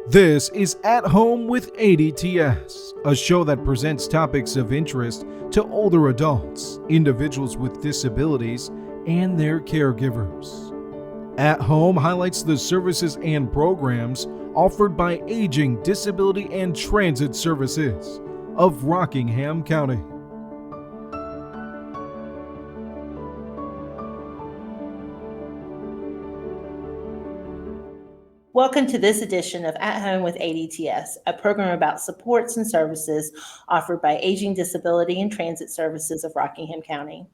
This is At Home with ADTS, a show that presents topics of interest to older adults, individuals with disabilities, and their caregivers. At Home highlights the services and programs offered by Aging, Disability, and Transit Services of Rockingham County. Welcome to this edition of At Home with ADTS, a program about supports and services offered by Aging, Disability, and Transit Services of Rockingham County.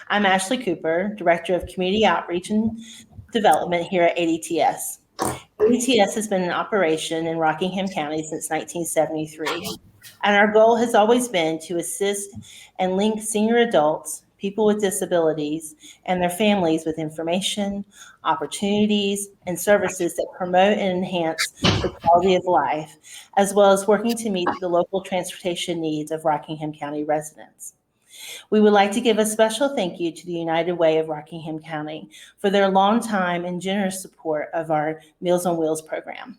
I'm Asheley Cooper, Director of Community Outreach and Development here at ADTS. ADTS has been in operation in Rockingham County since 1973, and our goal has always been to assist and link senior adults, people with disabilities, and their families with information, opportunities, and services that promote and enhance the quality of life, as well as working to meet the local transportation needs of Rockingham County residents. We would like to give a special thank you to the United Way of Rockingham County for their long time and generous support of our Meals on Wheels program.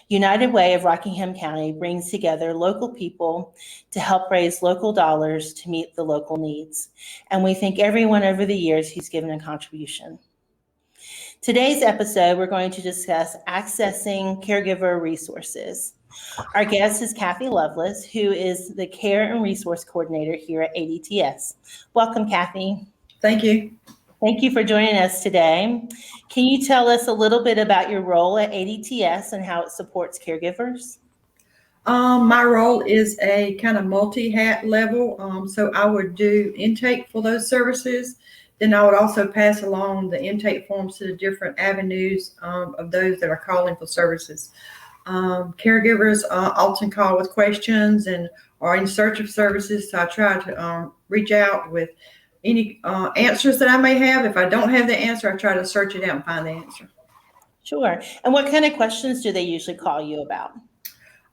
United Way of Rockingham County brings together local people to help raise local dollars to meet the local needs. And we thank everyone over the years who's given a contribution. Today's episode, we're going to discuss accessing caregiver resources. Our guest is Kathy Lovelace, who is the Care and Resource Coordinator here at ADTS. Welcome, Kathy. Thank you. Thank you for joining us today. Can you tell us a little bit about your role at ADTS and how it supports caregivers? My role is a kind of multi-hat level. So I would do intake for those services. Then I would also pass along the intake forms to the different avenues of those that are calling for services. Caregivers often call with questions and are in search of services. So I try to reach out with any answers that I may have. If I don't have the answer, I try to search it out and find the answer. Sure. And what kind of questions do they usually call you about?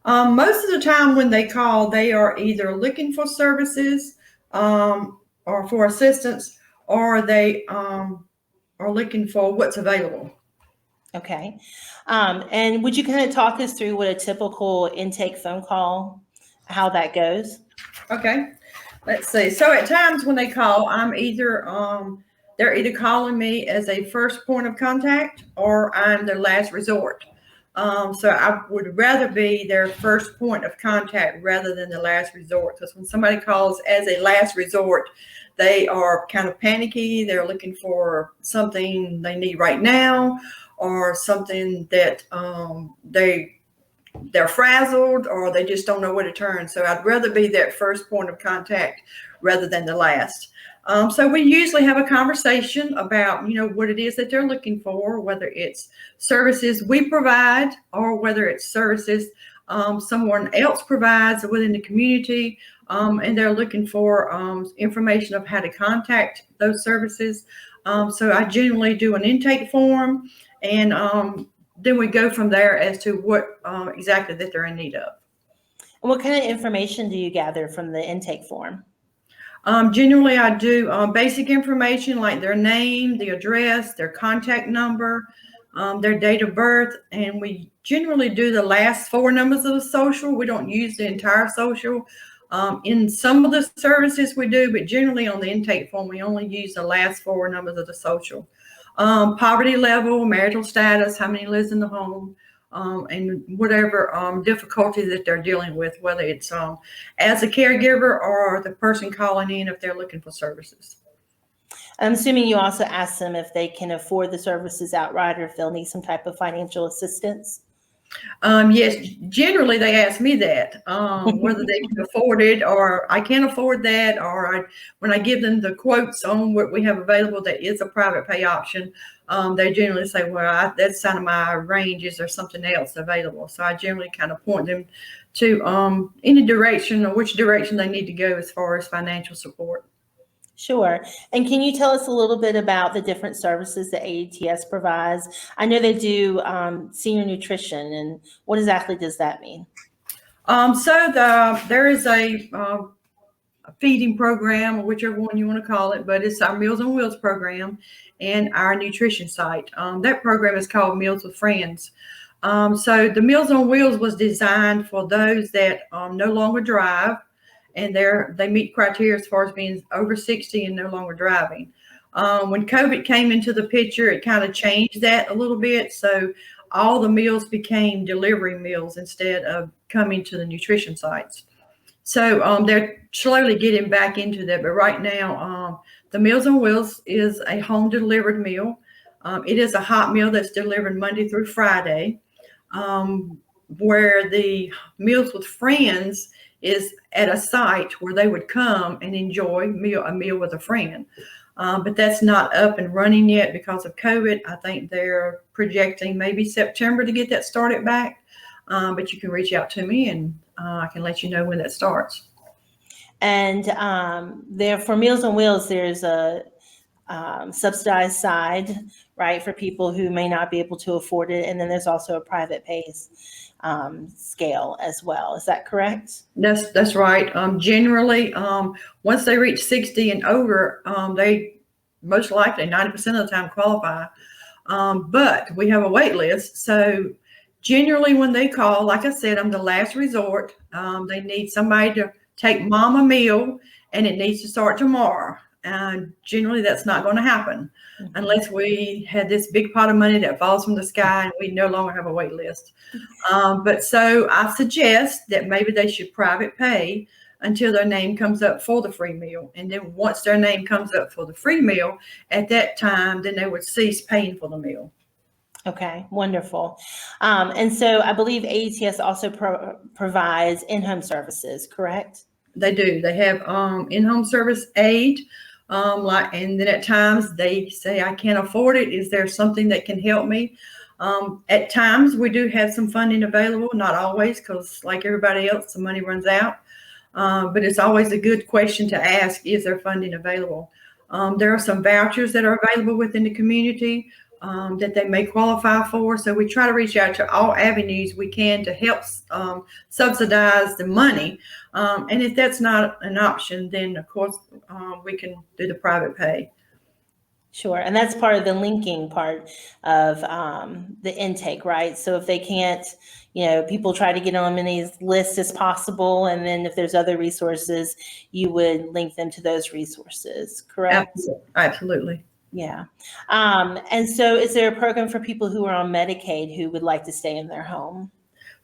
Most of the time when they call, they are either looking for services or for assistance, or they are looking for what's available. Okay. And would you kind of talk us through what a typical intake phone call, how that goes? Okay. Let's see. So at times when they call, I'm either they're either calling me as a first point of contact or I'm their last resort. So I would rather be their first point of contact rather than the last resort, because when somebody calls as a last resort, they are kind of panicky. They're looking for something they need right now, or something that they're frazzled, or they just don't know where to turn. So I'd rather be that first point of contact rather than the last. So we usually have a conversation about, what it is that they're looking for, whether it's services we provide or whether it's services someone else provides within the community, and they're looking for information of how to contact those services. So I generally do an intake form, and then we go from there as to what exactly that they're in need of. And what kind of information do you gather from the intake form? Generally, I do basic information like their name, the address, their contact number, their date of birth, and we generally do the last four numbers of the social. We don't use the entire social. In some of the services we do, but generally on the intake form, we only use the last four numbers of the social. Poverty level, marital status, how many lives in the home, and whatever difficulty that they're dealing with, whether it's as a caregiver or the person calling in if they're looking for services. I'm assuming you also ask them if they can afford the services outright or if they'll need some type of financial assistance. Yes, generally they ask me that, whether they can afford it, or I can't afford that, or when I give them the quotes on what we have available that is a private pay option, they generally say, well, that's out of my range. Is there something else available? So I generally kind of point them to any direction or which direction they need to go as far as financial support. Sure. And can you tell us a little bit about the different services that ADTS provides? I know they do senior nutrition, and what exactly does that mean? There is a feeding program, or whichever one you want to call it, but it's our Meals on Wheels program and our nutrition site. That program is called Meals with Friends. So the Meals on Wheels was designed for those that no longer drive, and they meet criteria as far as being over 60 and no longer driving. When COVID came into the picture, it kind of changed that a little bit. So all the meals became delivery meals instead of coming to the nutrition sites. So they're slowly getting back into that. But right now, the Meals on Wheels is a home delivered meal. It is a hot meal that's delivered Monday through Friday, where the Meals with Friends is at a site where they would come and enjoy a meal with a friend. But that's not up and running yet because of COVID. I think they're projecting maybe September to get that started back. But you can reach out to me and I can let you know when that starts. And there for Meals on Wheels, there's a subsidized side, right, for people who may not be able to afford it. And then there's also a private pay scale as well. Is that correct? That's right. Generally, once they reach 60 and over, they most likely 90% of the time qualify. But we have a wait list. So generally when they call, like I said, I'm the last resort. They need somebody to take mom a meal and it needs to start tomorrow. And generally that's not going to happen unless we had this big pot of money that falls from the sky and we no longer have a wait list. But so I suggest that maybe they should private pay until their name comes up for the free meal. And then once their name comes up for the free meal, at that time, then they would cease paying for the meal. Okay, wonderful. And so I believe ADTS also provides in-home services, correct? They do. They have in-home service aide. And then at times they say, I can't afford it. Is there something that can help me? At times we do have some funding available, not always, because like everybody else, the money runs out. But it's always a good question to ask, is there funding available? There are some vouchers that are available within the community that they may qualify for. So we try to reach out to all avenues we can to help subsidize the money. And if that's not an option, then of course we can do the private pay. Sure. And that's part of the linking part of the intake, right? So if they can't, people try to get on as many lists as possible. And then if there's other resources, you would link them to those resources, correct? Absolutely. Yeah. And so is there a program for people who are on Medicaid who would like to stay in their home?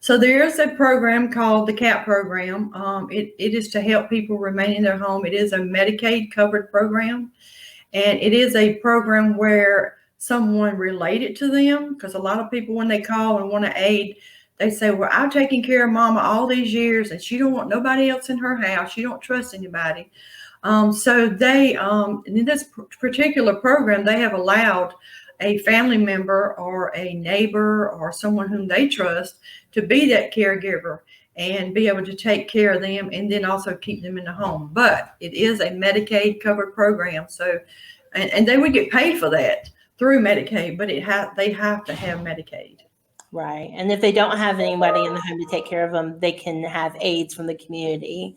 So there's a program called the CAP program. It is to help people remain in their home. It is a Medicaid covered program. And it is a program where someone related to them, because a lot of people, when they call and want to aid, they say, well, I've taken care of mama all these years and she don't want nobody else in her house. She don't trust anybody. So they, in this particular program, they have allowed a family member or a neighbor or someone whom they trust to be that caregiver and be able to take care of them and then also keep them in the home. But it is a Medicaid covered program. So, and they would get paid for that through Medicaid, but they have to have Medicaid. Right. And if they don't have anybody in the home to take care of them, they can have aides from the community,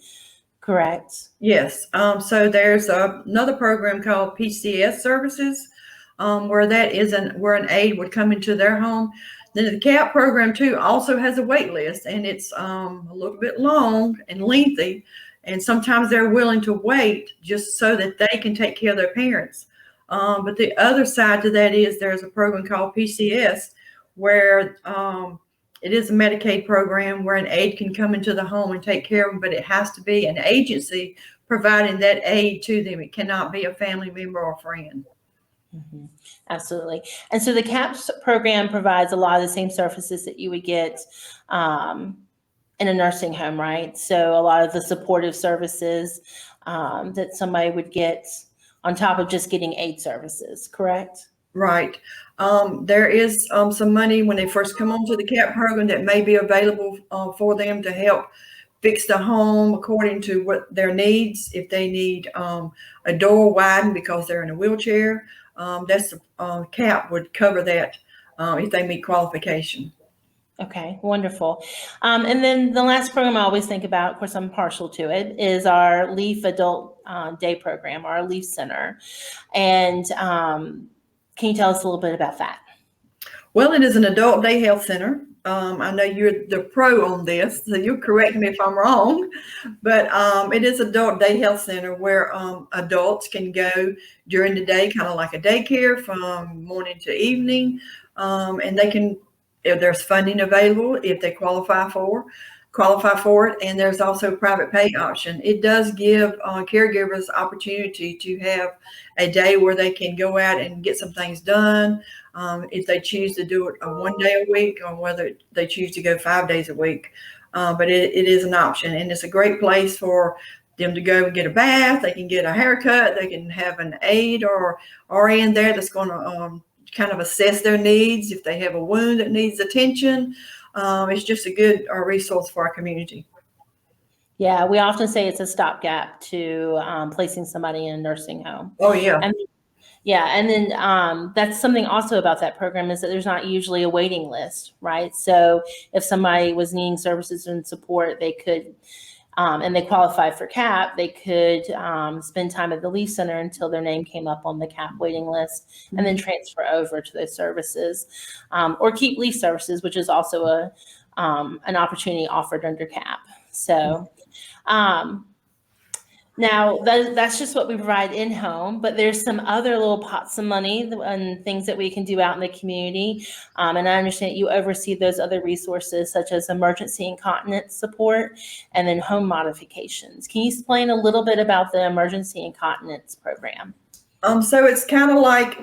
correct? Yes. So there's another program called PCS services, where an aide would come into their home. Then the CAP program too also has a wait list, and it's a little bit long and lengthy. And sometimes they're willing to wait just so that they can take care of their parents. But the other side to that is there's a program called PCS where it is a Medicaid program where an aide can come into the home and take care of them, but it has to be an agency providing that aid to them. It cannot be a family member or friend. Mm-hmm. Absolutely. And so the CAPS program provides a lot of the same services that you would get in a nursing home, right? So a lot of the supportive services that somebody would get on top of just getting aid services, correct? Right. There is some money when they first come onto the CAP program that may be available for them to help fix the home according to what their needs. If they need a door widened because they're in a wheelchair, that's CAP would cover that if they meet qualification. Okay, wonderful. And then the last program I always think about, of course, I'm partial to it, is our LEAF Adult Day Program, our LEAF Center. And can you tell us a little bit about that? Well, it is an adult day health center. I know you're the pro on this, so you'll correct me if I'm wrong, but it is adult day health center where adults can go during the day, kind of like a daycare from morning to evening, and they can, if there's funding available, if they qualify for it, and there's also a private pay option. It does give caregivers opportunity to have a day where they can go out and get some things done. If they choose to do it one day a week, or whether they choose to go 5 days a week. But it is an option, and it's a great place for them to go and get a bath. They can get a haircut. They can have an aide or RN there that's going to kind of assess their needs. If they have a wound that needs attention, it's just a good resource for our community. Yeah, we often say it's a stopgap to placing somebody in a nursing home. Oh, yeah. And yeah, and then that's something also about that program is that there's not usually a waiting list, right? So if somebody was needing services and support, they could, and they qualify for CAP, they could spend time at the Leaf Center until their name came up on the CAP waiting list, and then transfer over to those services, or keep Leaf services, which is also an opportunity offered under CAP. So. Now, that's just what we provide in-home, but there's some other little pots of money and things that we can do out in the community. And I understand you oversee those other resources such as emergency incontinence support and then home modifications. Can you explain a little bit about the emergency incontinence program? So it's kind of like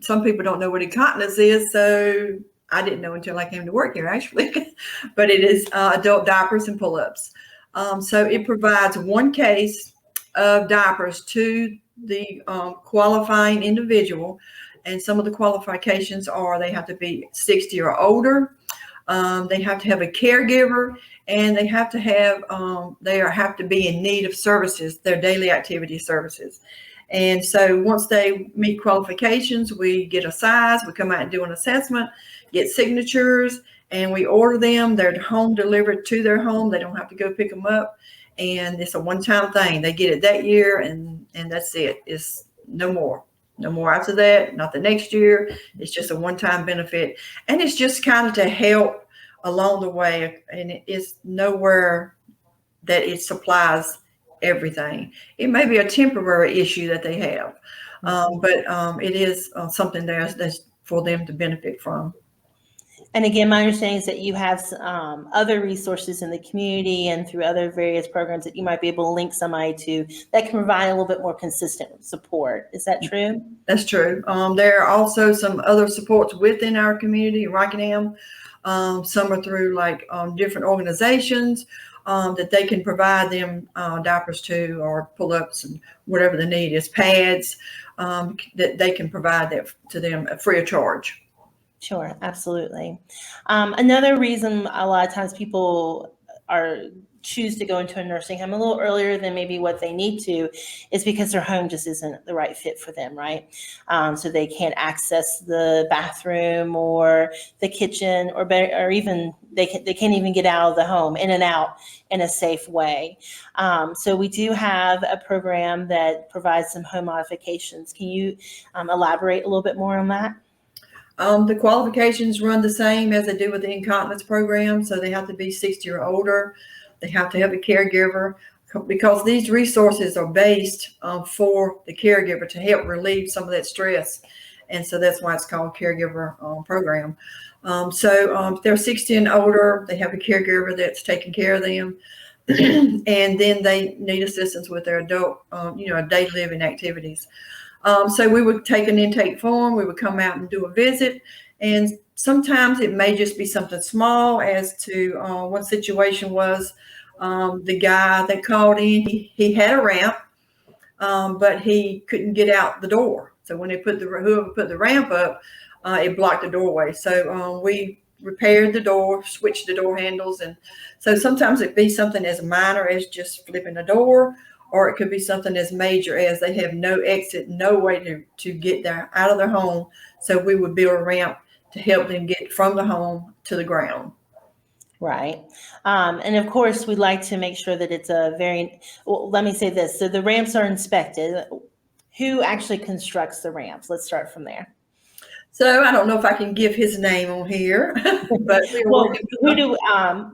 some people don't know what incontinence is, so I didn't know until I came to work here, actually. But it is adult diapers and pull-ups. So it provides one case of diapers to the qualifying individual, and some of the qualifications are they have to be 60 or older, they have to have a caregiver, and they have to have to be in need of services, their daily activity services. And so once they meet qualifications, we get a size, we come out and do an assessment, get signatures, and we order them. They're home delivered to their home. They don't have to go pick them up. And it's a one-time thing. They get it that year, and that's it. It's no more. No more after that, not the next year. It's just a one-time benefit. And it's just kind of to help along the way. And it's nowhere that it supplies everything. It may be a temporary issue that they have, but it is something that's for them to benefit from. And again, my understanding is that you have other resources in the community and through other various programs that you might be able to link somebody to that can provide a little bit more consistent support. Is that true? That's true. There are also some other supports within our community, Rockingham. Some are through like different organizations that they can provide them diapers to, or pull-ups and whatever the need is, pads, that they can provide that to them free of charge. Sure, absolutely. Another reason a lot of times people choose to go into a nursing home a little earlier than maybe what they need to is because their home just isn't the right fit for them, right? So they can't access the bathroom or the kitchen, or even they can't even get out of the home, in and out in a safe way. So we do have a program that provides some home modifications. Can you elaborate a little bit more on that? The qualifications run the same as they do with the incontinence program. So they have to be 60 or older. They have to have a caregiver, because these resources are based for the caregiver to help relieve some of that stress. And so that's why it's called caregiver program. So if they're 60 and older, they have a caregiver that's taking care of them. And then they need assistance with their adult, daily living activities. So we would take an intake form, we would come out and do a visit, and sometimes it may just be something small. As to one situation was the guy that called in, he had a ramp, but he couldn't get out the door. So when whoever put the ramp up, it blocked the doorway. So we repaired the door, switched the door handles. And so sometimes it'd be something as minor as just flipping the door, or it could be something as major as they have no exit, no way to get out of their home. So we would build a ramp to help them get from the home to the ground. Right. And of course, we like to make sure that it's let me say this. So the ramps are inspected. Who actually constructs the ramps? Let's start from there. So I don't know if I can give his name on here, but we're Well, working. who do,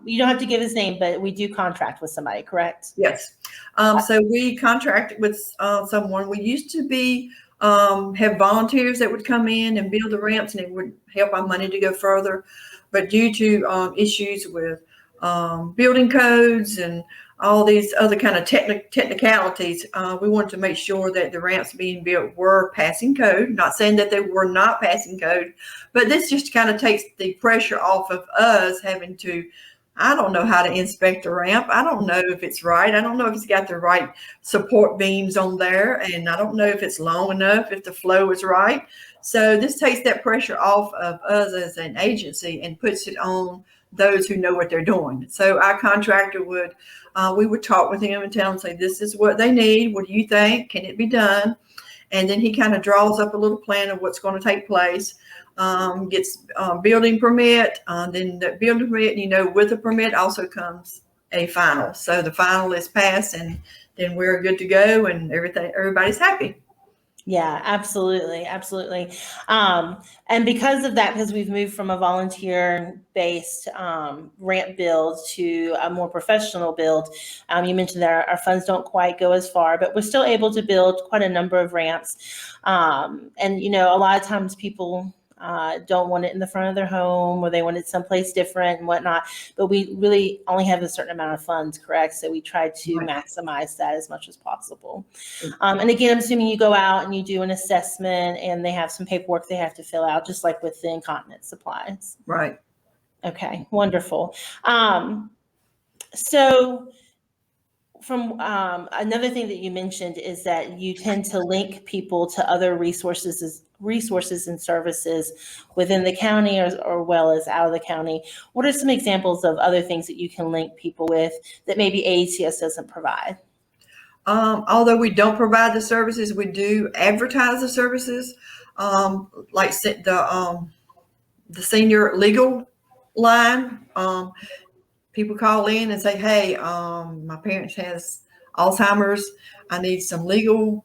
you don't have to give his name, but we do contract with somebody, correct? Yes. So we contracted with someone. We used to be have volunteers that would come in and build the ramps, and it would help our money to go further. But due to issues with building codes and all these other kind of technicalities, we wanted to make sure that the ramps being built were passing code. Not saying that they were not passing code, but this just kind of takes the pressure off of us having to, I don't know how to inspect a ramp. I don't know if it's right. I don't know if it's got the right support beams on there. And I don't know if it's long enough, if the flow is right. So this takes that pressure off of us as an agency and puts it on those who know what they're doing. So our contractor would, we would talk with him and tell him, say, this is what they need. What do you think? Can it be done? And then he kind of draws up a little plan of what's going to take place. Gets building permit, then the building permit, with the permit also comes a final. So the final is passed, and then we're good to go, and everybody's happy. Yeah, absolutely. Absolutely. And because of that, because we've moved from a volunteer-based ramp build to a more professional build, you mentioned that our funds don't quite go as far, but we're still able to build quite a number of ramps. And, a lot of times people don't want it in the front of their home, or they want it someplace different and whatnot. But we really only have a certain amount of funds, correct? So we try to maximize that as much as possible. And again, I'm assuming you go out and you do an assessment, and they have some paperwork they have to fill out, just like with the incontinence supplies. Right. Okay, wonderful. So from another thing that you mentioned is that you tend to link people to other resources and services within the county or well as out of the county. What are some examples of other things that you can link people with that maybe ADTS doesn't provide? Although we don't provide the services, we do advertise the services, like the senior legal line. People call in and say, hey, my parents has Alzheimer's. I need some legal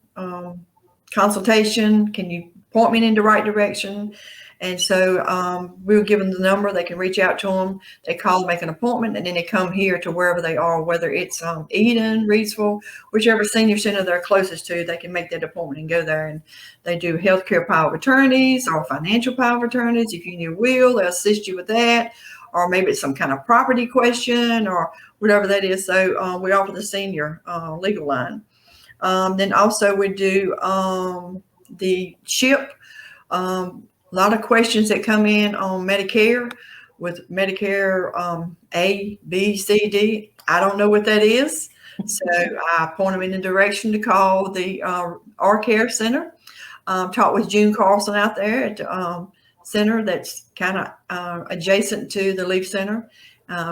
consultation. Can you point me in the right direction? And so we'll give them the number. They can reach out to them. They call, make an appointment, and then they come here to wherever they are, whether it's Eden, Reidsville, whichever senior center they're closest to, they can make that appointment and go there. And they do healthcare power of attorneys or financial power of attorneys. If you need a will, they'll assist you with that. Or maybe it's some kind of property question or whatever that is. So we offer the senior legal line. Then also we do the SHIP. A lot of questions that come in on Medicare with Medicare A, B, C, D. I don't know what that is. So I point them in the direction to call the our care center. Talk with June Carlson out there at the center that's kind of adjacent to the Leaf Center.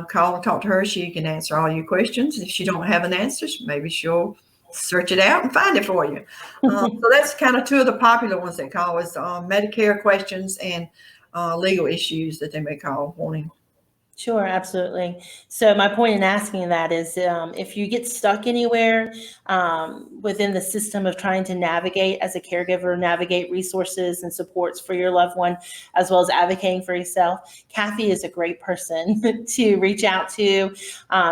Call and talk to her. She can answer all your questions. If she don't have an answer, maybe she'll search it out and find it for you. So that's kind of two of the popular ones they call is Medicare questions and legal issues that they may call wanting. Sure, absolutely. So my point in asking that is if you get stuck anywhere within the system of trying to navigate as a caregiver, navigate resources and supports for your loved one, as well as advocating for yourself, Kathy is a great person to reach out to.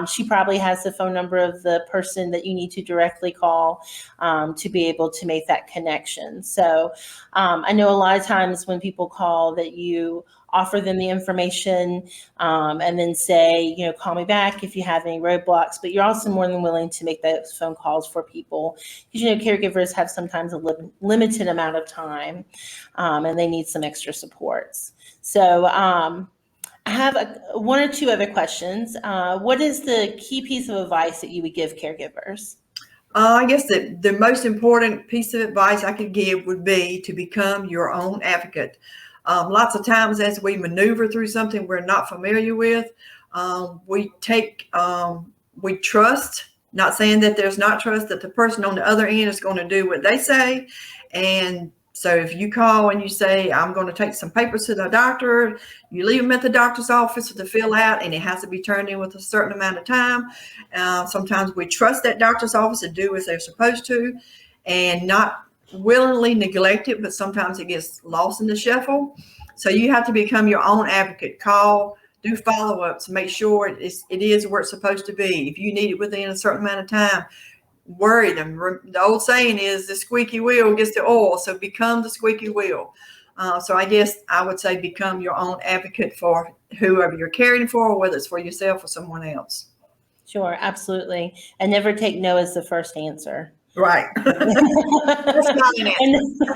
She probably has the phone number of the person that you need to directly call to be able to make that connection. So I know a lot of times when people call that you offer them the information and then say, call me back if you have any roadblocks, but you're also more than willing to make those phone calls for people because, caregivers have sometimes a limited amount of time and they need some extra supports. So I have one or two other questions. What is the key piece of advice that you would give caregivers? I guess the most important piece of advice I could give would be to become your own advocate. Lots of times as we maneuver through something we're not familiar with, we trust, not saying that there's not trust, that the person on the other end is going to do what they say. And so if you call and you say, I'm going to take some papers to the doctor, you leave them at the doctor's office to fill out, and it has to be turned in with a certain amount of time. Sometimes we trust that doctor's office to do as they're supposed to and not willingly neglect it, but sometimes it gets lost in the shuffle. So you have to become your own advocate. Call, do follow-ups, make sure it is where it's supposed to be. If you need it within a certain amount of time, worry them. The old saying is the squeaky wheel gets the oil, so become the squeaky wheel. So I guess I would say become your own advocate for whoever you're caring for, whether it's for yourself or someone else. Sure, absolutely. And never take no as the first answer. Right. That's not an answer.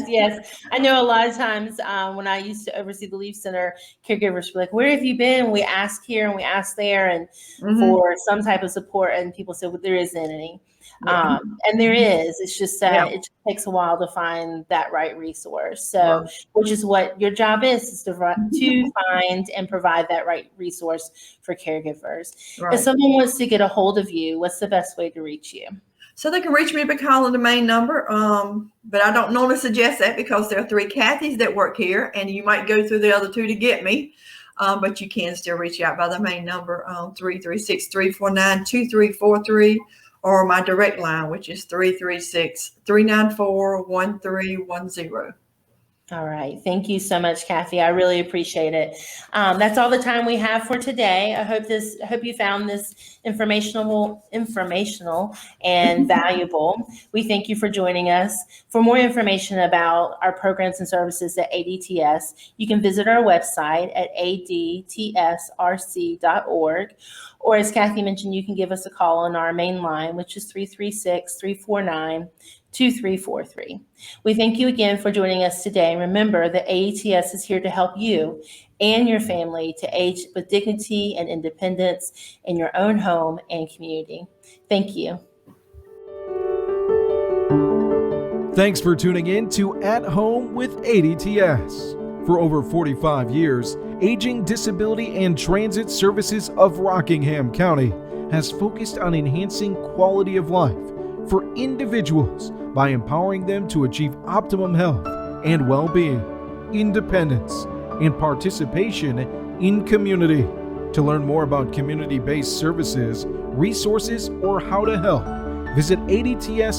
Yes. I know a lot of times when I used to oversee the Leaf Center, caregivers were like, where have you been? And we ask here and we ask there and for some type of support. And people said, well, there isn't any. And there is. It's just that it just takes a while to find that right resource. So, which is what your job is to find and provide that right resource for caregivers. Right. If someone wants to get a hold of you, what's the best way to reach you? So they can reach me by calling the main number, but I don't normally suggest that because there are 3 Kathys that work here, and you might go through the other 2 to get me, but you can still reach out by the main number, 336-349-2343, or my direct line, which is 336-394-1310. All right. Thank you so much, Kathy. I really appreciate it. That's all the time we have for today. I hope you found this informational and valuable. We thank you for joining us. For more information about our programs and services at ADTS, you can visit our website at adtsrc.org. Or as Kathy mentioned, you can give us a call on our main line, which is 336-349-2343. We thank you again for joining us today. Remember that ADTS is here to help you and your family to age with dignity and independence in your own home and community. Thank you. Thanks for tuning in to At Home with ADTS. For over 45 years, Aging, Disability, and Transit Services of Rockingham County has focused on enhancing quality of life for individuals by empowering them to achieve optimum health and well-being, independence, and participation in community. To learn more about community-based services, resources, or how to help, visit adtsrc.org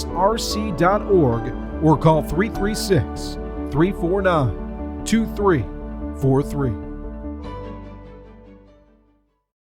or call 336-349-2343.